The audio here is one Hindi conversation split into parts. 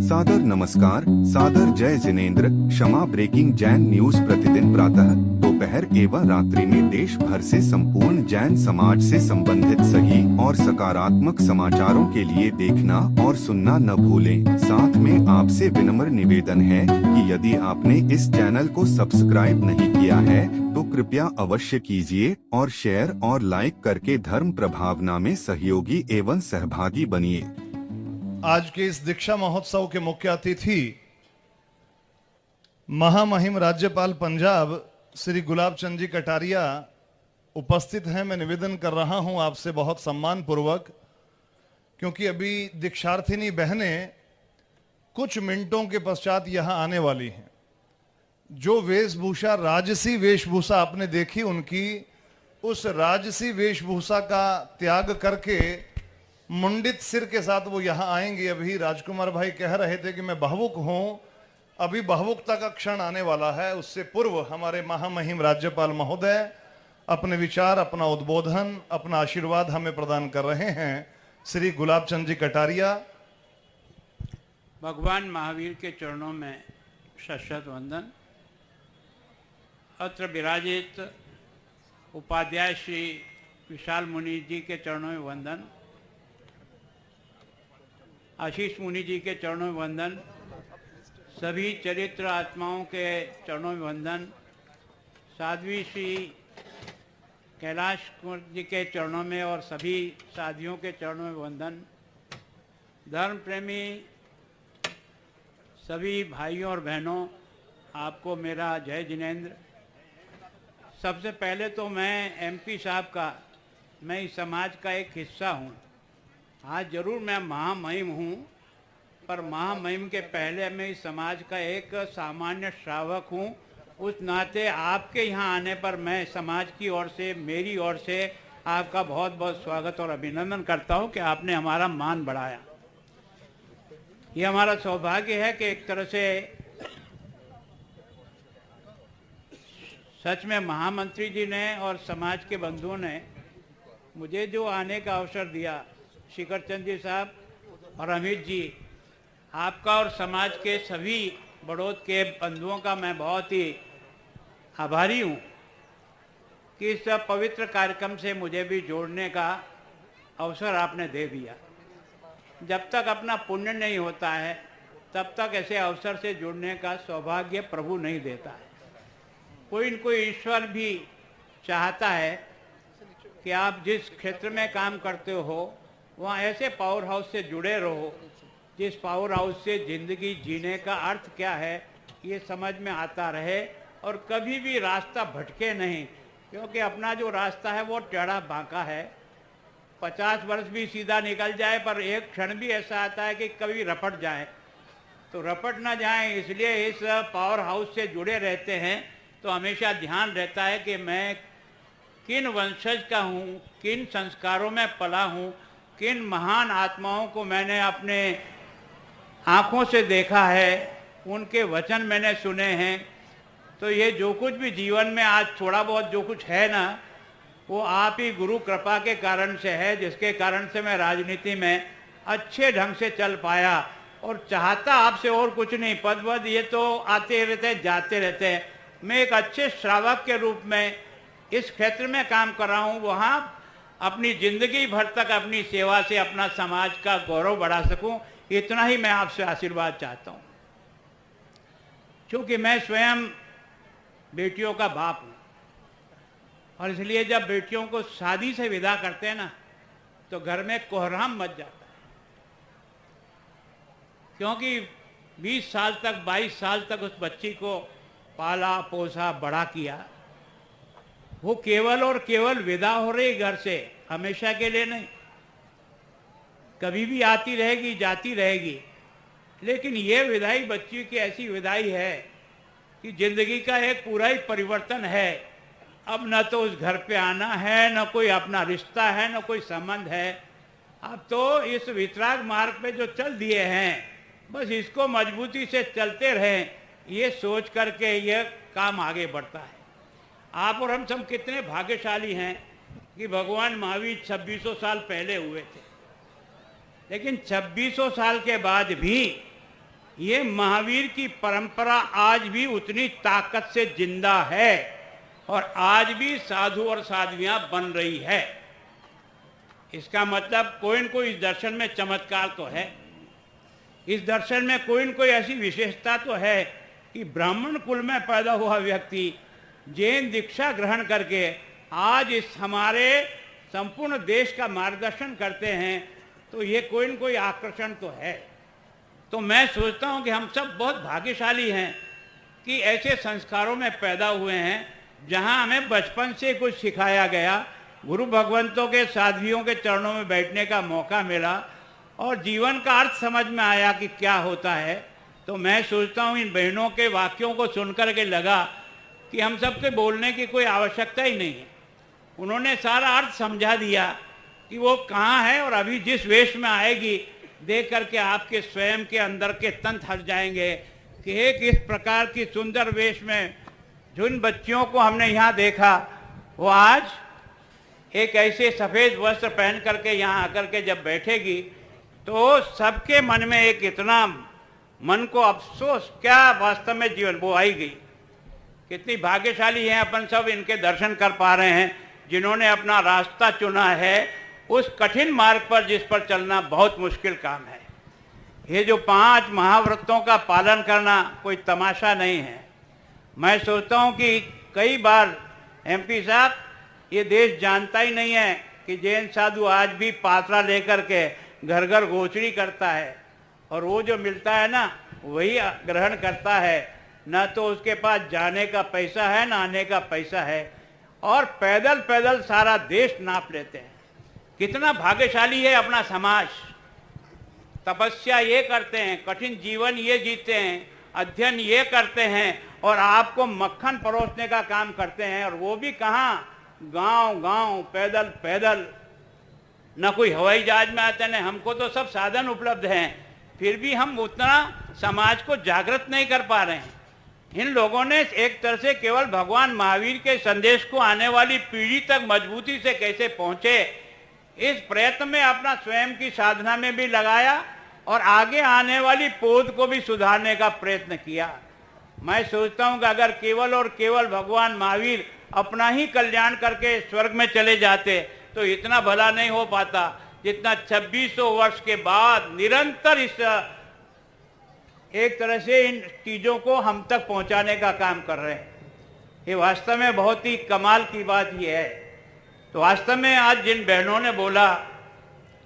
सादर नमस्कार, सादर जय जिनेंद्र। क्षमा ब्रेकिंग जैन न्यूज प्रतिदिन प्रातः दोपहर एवं रात्रि में देश भर से संपूर्ण जैन समाज से संबंधित सही और सकारात्मक समाचारों के लिए देखना और सुनना न भूलें। साथ में आपसे विनम्र निवेदन है कि यदि आपने इस चैनल को सब्सक्राइब नहीं किया है तो कृपया अवश्य कीजिए और शेयर और लाइक करके धर्म प्रभावना में सहयोगी एवं सहभागी बनिए। आज के इस दीक्षा महोत्सव के मुख्य अतिथि महामहिम राज्यपाल पंजाब श्री गुलाब चंद जी कटारिया उपस्थित हैं। मैं निवेदन कर रहा हूं आपसे बहुत सम्मान पूर्वक, क्योंकि अभी दीक्षार्थिनी बहनें कुछ मिनटों के पश्चात यहां आने वाली हैं। जो वेशभूषा, राजसी वेशभूषा आपने देखी उनकी, उस राजसी वेशभूषा का त्याग करके मुंडित सिर के साथ वो यहां आएंगे। अभी राजकुमार भाई कह रहे थे कि मैं भावुक हूं, अभी भावुकता का क्षण आने वाला है। उससे पूर्व हमारे महामहिम राज्यपाल महोदय अपने विचार, अपना उद्बोधन, अपना आशीर्वाद हमें प्रदान कर रहे हैं। श्री गुलाब चंद जी कटारिया। भगवान महावीर के चरणों में शत वंदन। अत्र विराजित उपाध्याय श्री विशाल मुनि जी के चरणों में वंदन। आशीष मुनि जी के चरणों में वंदन। सभी चरित्र आत्माओं के चरणों में वंदन। साध्वी श्री कैलाश कुंवर जी के चरणों में और सभी साधियों के चरणों में वंदन। धर्म प्रेमी सभी भाइयों और बहनों, आपको मेरा जय जिनेंद्र। सबसे पहले तो मैं एमपी साहब का, मैं इस समाज का एक हिस्सा हूँ। हाँ, जरूर मैं महामहिम हूँ, पर महामहिम के पहले मैं इस समाज का एक सामान्य श्रावक हूँ। उस नाते आपके यहाँ आने पर मैं समाज की ओर से, मेरी ओर से आपका बहुत बहुत स्वागत और अभिनंदन करता हूँ कि आपने हमारा मान बढ़ाया। ये हमारा सौभाग्य है कि एक तरह से सच में महामंत्री जी ने और समाज के बंधुओं ने मुझे जो आने का अवसर दिया, शिखर चंद जी साहब और अमित जी, आपका और समाज के सभी बड़ौद के बंधुओं का मैं बहुत ही आभारी हूँ कि इस पवित्र कार्यक्रम से मुझे भी जोड़ने का अवसर आपने दे दिया। जब तक अपना पुण्य नहीं होता है तब तक ऐसे अवसर से जुड़ने का सौभाग्य प्रभु नहीं देता है। कोई न कोई ईश्वर भी चाहता है कि आप जिस क्षेत्र में काम करते हो वहाँ ऐसे पावर हाउस से जुड़े रहो जिस पावर हाउस से जिंदगी जीने का अर्थ क्या है ये समझ में आता रहे और कभी भी रास्ता भटके नहीं, क्योंकि अपना जो रास्ता है वो टेढ़ा बांका है। 50 वर्ष भी सीधा निकल जाए पर एक क्षण भी ऐसा आता है कि कभी रपट जाए, तो रपट ना जाए इसलिए इस पावर हाउस से जुड़े रहते हैं। तो हमेशा ध्यान रहता है कि मैं किन वंशज का हूँ, किन संस्कारों में पला हूँ, किन महान आत्माओं को मैंने अपने आँखों से देखा है, उनके वचन मैंने सुने हैं। तो ये जो कुछ भी जीवन में आज थोड़ा बहुत जो कुछ है ना, वो आप ही गुरु कृपा के कारण से है, जिसके कारण से मैं राजनीति में अच्छे ढंग से चल पाया। और चाहता आपसे और कुछ नहीं, पद वद ये तो आते रहते जाते रहते हैं। मैं एक अच्छे श्रावक के रूप में इस क्षेत्र में काम कर रहा हूँ, वहाँ अपनी जिंदगी भर तक अपनी सेवा से अपना समाज का गौरव बढ़ा सकूं, इतना ही मैं आपसे आशीर्वाद चाहता हूं। क्योंकि मैं स्वयं बेटियों का बाप हूं और इसलिए जब बेटियों को शादी से विदा करते हैं ना तो घर में कोहराम मच जाता है, क्योंकि 20 साल तक, 22 साल तक उस बच्ची को पाला पोसा बड़ा किया। वो केवल और केवल विदा हो रही घर से, हमेशा के लिए नहीं। कभी भी आती रहेगी, जाती रहेगी, लेकिन ये विदाई बच्ची की ऐसी विदाई है कि जिंदगी का एक पूरा ही परिवर्तन है। अब न तो उस घर पे आना है, न कोई अपना रिश्ता है, न कोई संबंध है। अब तो इस वितराग मार्ग पे जो चल दिए हैं, बस इसको मजबूती से चलते रहें, ये सोच करके ये काम आगे बढ़ता है। आप और हम सब कितने भाग्यशाली हैं कि भगवान महावीर 2600 साल पहले हुए थे, लेकिन 2600 साल के बाद भी ये महावीर की परंपरा आज भी उतनी ताकत से जिंदा है और आज भी साधु और साध्वियां बन रही है। इसका मतलब कोई न कोई इस दर्शन में चमत्कार तो है, इस दर्शन में कोई न कोई ऐसी विशेषता तो है कि ब्राह्मण कुल में पैदा हुआ व्यक्ति जैन दीक्षा ग्रहण करके आज इस हमारे संपूर्ण देश का मार्गदर्शन करते हैं, तो ये कोई न कोई आकर्षण तो है। तो मैं सोचता हूँ कि हम सब बहुत भाग्यशाली हैं कि ऐसे संस्कारों में पैदा हुए हैं जहाँ हमें बचपन से कुछ सिखाया गया, गुरु भगवंतों के साध्वियों के चरणों में बैठने का मौका मिला और जीवन का अर्थ समझ में आया कि क्या होता है। तो मैं सोचता हूँ इन बहनों के वाक्यों को सुनकर के लगा कि हम सबके बोलने की कोई आवश्यकता ही नहीं है। उन्होंने सारा अर्थ समझा दिया कि वो कहाँ है और अभी जिस वेश में आएगी देख करके आपके स्वयं के अंदर के तंत्र हट जाएंगे कि एक इस प्रकार की सुंदर वेश में जिन बच्चियों को हमने यहाँ देखा वो आज एक ऐसे सफ़ेद वस्त्र पहन करके यहाँ आकर के जब बैठेगी तो सबके मन में एक इतना मन को अफसोस, क्या वास्तव में जीवन वो आई गई। कितनी भाग्यशाली हैं अपन सब, इनके दर्शन कर पा रहे हैं जिन्होंने अपना रास्ता चुना है उस कठिन मार्ग पर जिस पर चलना बहुत मुश्किल काम है। ये जो 5 महाव्रतों का पालन करना कोई तमाशा नहीं है। मैं सोचता हूँ कि कई बार एमपी साहब ये देश जानता ही नहीं है कि जैन साधु आज भी पात्रा लेकर के घर घर गोचरी करता है और वो जो मिलता है ना वही ग्रहण करता है, न तो उसके पास जाने का पैसा है न आने का पैसा है और पैदल पैदल सारा देश नाप लेते हैं। कितना भाग्यशाली है अपना समाज। तपस्या ये करते हैं, कठिन जीवन ये जीते हैं, अध्ययन ये करते हैं और आपको मक्खन परोसने का काम करते हैं, और वो भी कहाँ, गांव गांव पैदल पैदल। न कोई हवाई जहाज में आते हैं, हमको तो सब साधन उपलब्ध हैं, फिर भी हम उतना समाज को जागृत नहीं कर पा रहे हैं। इन लोगों ने एक तरह से केवल भगवान महावीर के संदेश को आने वाली पीढ़ी तक मजबूती से कैसे पहुंचे, इस प्रयत्न में अपना स्वयं की साधना में भी लगाया और आगे आने वाली पौध को भी सुधारने का प्रयत्न किया। मैं सोचता हूं कि अगर केवल और केवल भगवान महावीर अपना ही कल्याण करके स्वर्ग में चले जाते तो इतना भला नहीं हो पाता जितना 2600 वर्ष के बाद निरंतर इस एक तरह से इन चीज़ों को हम तक पहुंचाने का काम कर रहे हैं। ये वास्तव में बहुत ही कमाल की बात ये है। तो वास्तव में आज जिन बहनों ने बोला,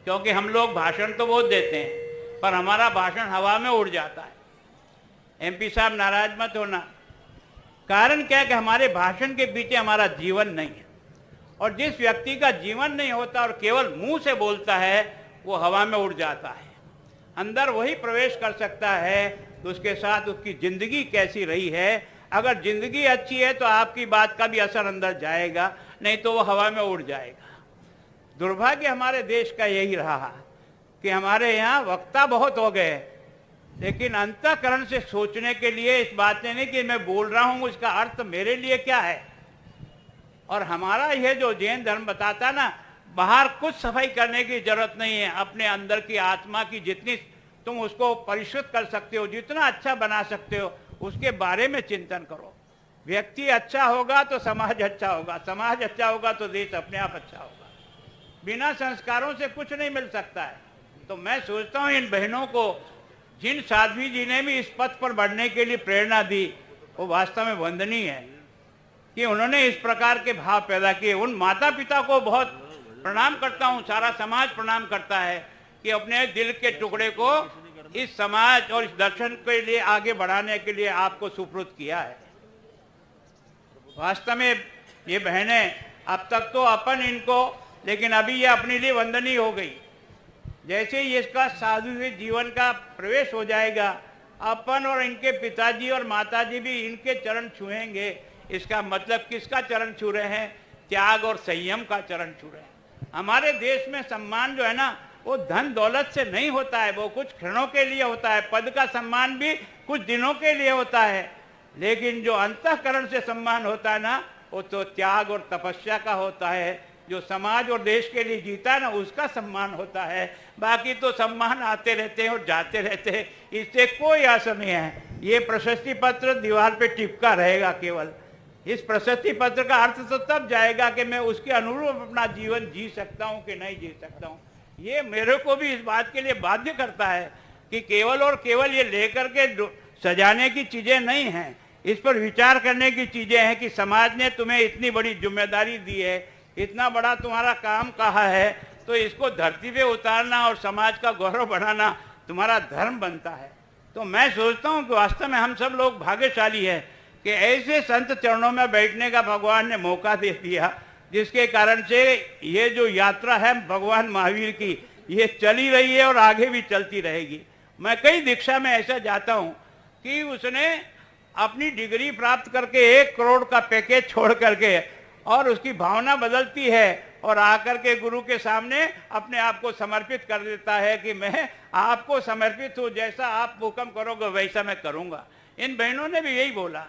क्योंकि हम लोग भाषण तो बहुत देते हैं पर हमारा भाषण हवा में उड़ जाता है। एमपी साहब नाराज मत होना, कारण क्या है कि हमारे भाषण के पीछे हमारा जीवन नहीं है, और जिस व्यक्ति का जीवन नहीं होता और केवल मुंह से बोलता है वो हवा में उड़ जाता है। अंदर वही प्रवेश कर सकता है तो उसके साथ उसकी जिंदगी कैसी रही है। अगर जिंदगी अच्छी है तो आपकी बात का भी असर अंदर जाएगा, नहीं तो वो हवा में उड़ जाएगा। दुर्भाग्य हमारे देश का यही रहा कि हमारे यहाँ वक्ता बहुत हो गए, लेकिन अंतःकरण से सोचने के लिए इस बात ने नहीं कि मैं बोल रहा हूँ इसका अर्थ मेरे लिए क्या है। और हमारा यह जो जैन धर्म बताता ना, बाहर कुछ सफाई करने की जरूरत नहीं है, अपने अंदर की आत्मा की जितनी तुम उसको परिशुद्ध कर सकते हो, जितना अच्छा बना सकते हो, उसके बारे में चिंतन करो। व्यक्ति अच्छा होगा तो समाज अच्छा होगा, समाज अच्छा होगा तो देश अपने आप अच्छा होगा। बिना संस्कारों से कुछ नहीं मिल सकता है। तो मैं सोचता हूँ इन बहनों को, जिन साध्वी जी ने भी इस पथ पर बढ़ने के लिए प्रेरणा दी, वो वास्तव में वंदनीय है कि उन्होंने इस प्रकार के भाव पैदा किए। उन माता पिता को बहुत प्रणाम करता हूँ, सारा समाज प्रणाम करता है कि अपने दिल के टुकड़े को इस समाज और इस दर्शन के लिए आगे बढ़ाने के लिए आपको सुपुर्द किया है। वास्तव में ये बहनें अब तक तो अपन इनको, लेकिन अभी ये अपने लिए वंदनीय हो गई। जैसे ही इसका साधु से जीवन का प्रवेश हो जाएगा, अपन और इनके पिताजी और माताजी भी इनके चरण छुएंगे। इसका मतलब किसका चरण छू रहे हैं? त्याग और संयम का चरण छू रहे हैं। हमारे देश में सम्मान जो है ना, वो धन दौलत से नहीं होता है, वो कुछ क्षणों के लिए होता है। पद का सम्मान भी कुछ दिनों के लिए होता है, लेकिन जो अंतःकरण से सम्मान होता है ना, वो तो त्याग और तपस्या का होता है। जो समाज और देश के लिए जीता ना, उसका सम्मान होता है। बाकी तो सम्मान आते रहते हैं और जाते रहते हैं, इससे कोई असर नहीं है। ये प्रशस्ति पत्र दीवार पे चिपका रहेगा केवल। इस प्रशस्ति पत्र का अर्थ तो तब जाएगा कि मैं उसके अनुरूप अपना जीवन जी सकता हूँ कि नहीं जी सकता हूँ। ये मेरे को भी इस बात के लिए बाध्य करता है कि केवल और केवल ये लेकर के सजाने की चीजें नहीं हैं, इस पर विचार करने की चीजें हैं कि समाज ने तुम्हें इतनी बड़ी जिम्मेदारी दी है, इतना बड़ा तुम्हारा काम कहा है, तो इसको धरती पे उतारना और समाज का गौरव बढ़ाना तुम्हारा धर्म बनता है। तो मैं सोचता हूँ कि वास्तव में हम सब लोग भाग्यशाली है कि ऐसे संत चरणों में बैठने का भगवान ने मौका दे दिया, जिसके कारण से ये जो यात्रा है भगवान महावीर की, ये चली रही है और आगे भी चलती रहेगी। मैं कई दीक्षा में ऐसा जाता हूँ कि उसने अपनी डिग्री प्राप्त करके 1 करोड़ का पैकेज छोड़ करके और उसकी भावना बदलती है और आकर के गुरु के सामने अपने आप को समर्पित कर देता है कि मैं आपको समर्पित हूँ, जैसा आप हुक्म करोगे वैसा मैं करूँगा। इन बहनों ने भी यही बोला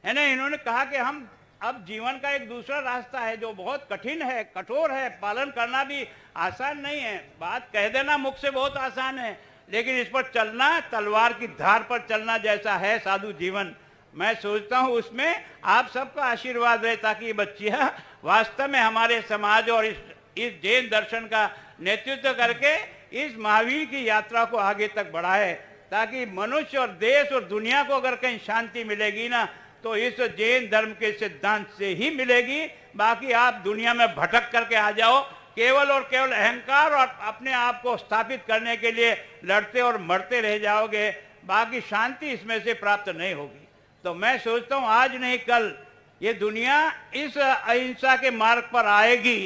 है ना। इन्होंने कहा कि हम अब जीवन का एक दूसरा रास्ता है जो बहुत कठिन है, कठोर है, पालन करना भी आसान नहीं है। बात कह देना मुख से बहुत आसान है, लेकिन इस पर चलना तलवार की धार पर चलना जैसा है साधु जीवन। मैं सोचता हूँ उसमें आप सबका आशीर्वाद रहे ताकि ये बच्चियाँ वास्तव में हमारे समाज और इस जैन दर्शन का नेतृत्व करके इस महावीर की यात्रा को आगे तक बढ़ाए, ताकि मनुष्य और देश और दुनिया को अगर कहीं शांति मिलेगी ना, तो इस जैन धर्म के सिद्धांत से ही मिलेगी। बाकी आप दुनिया में भटक करके आ जाओ, केवल और केवल अहंकार और अपने आप को स्थापित करने के लिए लड़ते और मरते रह जाओगे, बाकी शांति इसमें से प्राप्त नहीं होगी। तो मैं सोचता हूँ आज नहीं कल ये दुनिया इस अहिंसा के मार्ग पर आएगी,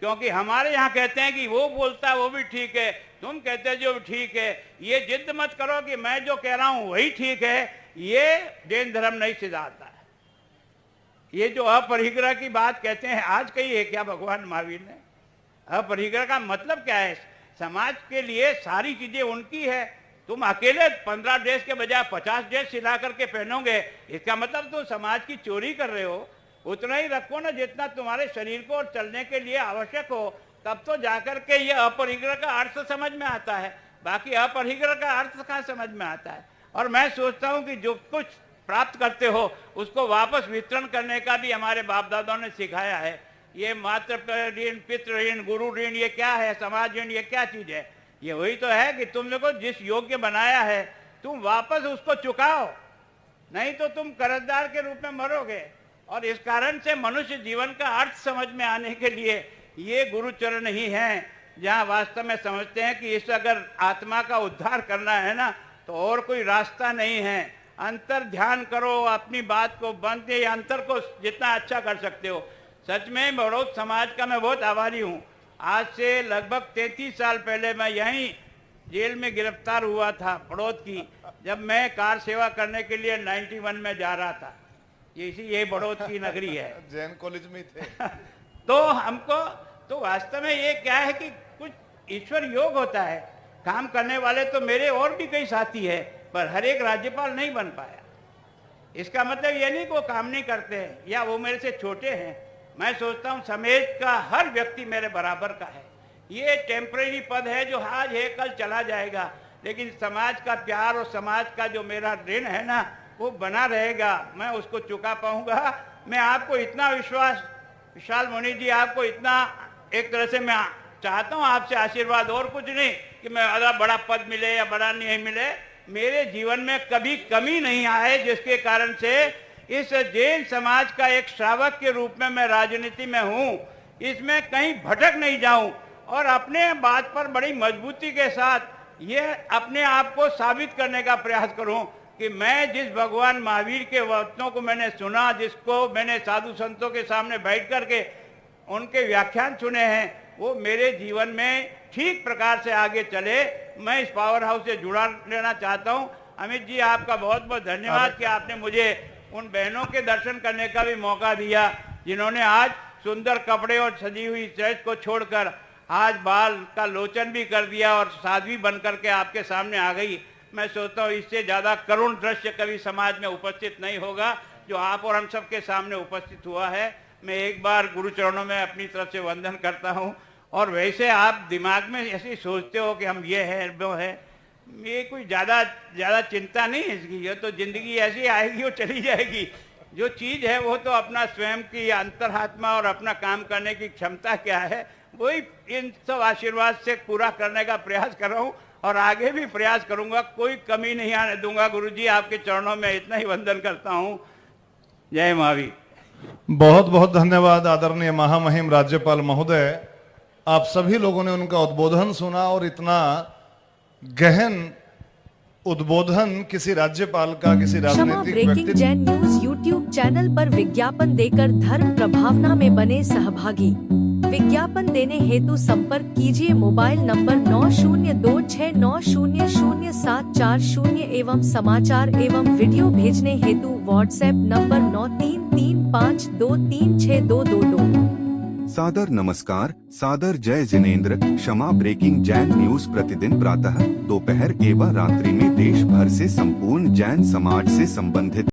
क्योंकि हमारे यहाँ कहते हैं कि वो बोलता है वो भी ठीक है, तुम कहते जो ठीक है। ये जिद मत करो कि मैं जो कह रहा हूँ वही ठीक है, ये जैन धर्म नहीं सिद्धाता है। ये जो अपरिग्रह की बात कहते हैं, आज कही है क्या भगवान महावीर ने? अपरिग्रह का मतलब क्या है? समाज के लिए सारी चीजें उनकी है। तुम अकेले 15 ड्रेस के बजाय 50 ड्रेस सिला करके पहनोगे, इसका मतलब तुम समाज की चोरी कर रहे हो। उतना ही रखो ना जितना तुम्हारे शरीर को और चलने के लिए आवश्यक हो, तब तो जाकर के ये अपरिग्रह का अर्थ समझ में आता है। बाकी अपरिग्रह का अर्थ कहाँ समझ में आता है? और मैं सोचता हूँ कि जो कुछ प्राप्त करते हो उसको वापस वितरण करने का भी हमारे बाप दादाओं ने सिखाया है। ये मातृ ऋण, पितृ ऋण, गुरु ऋण, ये क्या है? समाज ऋण, ये क्या चीज है? ये वही तो है कि तुम लोगों को जिस योग्य बनाया है तुम वापस उसको चुकाओ, नहीं तो तुम कर्जदार के रूप में मरोगे। और इस कारण से मनुष्य जीवन का अर्थ समझ में आने के लिए ये गुरुचरण ही हैं, जहाँ वास्तव में समझते हैं कि इस अगर आत्मा का उद्धार करना है ना, तो और कोई रास्ता नहीं है। अंतर ध्यान करो, अपनी बात को बंद, या अंतर को जितना अच्छा कर सकते हो। सच में बड़ौद समाज का मैं बहुत आभारी हूँ। आज से लगभग 33 साल पहले मैं यहीं जेल में गिरफ्तार हुआ था बड़ौद की, जब मैं कार सेवा करने के लिए 91 में जा रहा था। ये बड़ौद की नगरी है। जैन कॉलेज में थे। तो हमको तो वास्तव में ये क्या है कि कुछ ईश्वर योग होता है। काम करने वाले तो मेरे और भी कई साथी है, पर हर एक राज्यपाल नहीं बन पाया। इसका मतलब ये नहीं कि वो काम नहीं करते हैं या वो मेरे से छोटे हैं। मैं सोचता हूँ समाज का हर व्यक्ति मेरे बराबर का है। ये टेम्परेरी पद है जो आज है कल चला जाएगा, लेकिन समाज का प्यार और समाज का जो मेरा ऋण है ना, वो बना रहेगा। मैं उसको चुका पाऊंगा। मैं आपको इतना विश्वास, विशाल मुनि जी, आपको इतना एक तरह से मैं चाहता हूँ आपसे आशीर्वाद, और कुछ नहीं कि मैं बड़ा पद मिले या बड़ा नहीं मिले। मेरे जीवन में कभी कमी नहीं आए, जिसके कारण से इस जैन समाज का एक श्रावक के रूप में मैं राजनीति में हूँ, इसमें कहीं भटक नहीं जाऊं और अपने बात पर बड़ी मजबूती के साथ ये अपने आप को साबित करने का प्रयास करूं कि मैं जिस भगवान महावीर के वचनों को मैंने सुना, जिसको मैंने साधु संतों के सामने बैठ करके उनके व्याख्यान सुने हैं, वो मेरे जीवन में ठीक प्रकार से आगे चले। मैं इस पावर हाउस से जुड़ा लेना चाहता हूं। अमित जी, आपका बहुत बहुत धन्यवाद कि आपने मुझे उन बहनों के दर्शन करने का भी मौका दिया, जिन्होंने आज सुंदर कपड़े और सजी हुई ड्रेस को छोड़कर आज बाल का लोचन भी कर दिया और साध्वी बन करके आपके सामने आ गई। मैं सोचता हूँ इससे ज़्यादा करुण दृश्य कभी समाज में उपस्थित नहीं होगा जो आप और हम सब के सामने उपस्थित हुआ है। मैं एक बार गुरु चरणों में अपनी तरफ से वंदन करता हूँ। और वैसे आप दिमाग में ऐसे सोचते हो कि हम ये है वो है, ये कोई ज़्यादा चिंता नहीं है इसकी। ये तो जिंदगी ऐसी आएगी और चली जाएगी। जो चीज़ है वो तो अपना स्वयं की अंतरात्मा और अपना काम करने की क्षमता क्या है, वही इन सब आशीर्वाद से पूरा करने का प्रयास कर रहा हूँ और आगे भी प्रयास करूँगा। कोई कमी नहीं आने दूंगा। गुरुजी आपके चरणों में इतना ही वंदन करता हूँ। जय महावीर। बहुत बहुत धन्यवाद आदरणीय महामहिम राज्यपाल महोदय। आप सभी लोगों ने उनका उद्बोधन सुना और इतना गहन उद्बोधन किसी राज्यपाल का, किसी क्षमा राजनीतिक ब्रेकिंग व्यक्ति जैन न्यूज यूट्यूब चैनल पर विज्ञापन देकर धर्म प्रभावना में बने सहभागी। विज्ञापन देने हेतु संपर्क कीजिए मोबाइल नंबर 9026900740 एवं समाचार एवं वीडियो भेजने हेतु व्हाट्सएप नंबर 9335236222। सादर नमस्कार, सादर जय जिनेंद्र। क्षमा ब्रेकिंग जैन न्यूज प्रतिदिन प्रातः, दोपहर एवं रात्रि में देश भर से संपूर्ण जैन समाज से संबंधित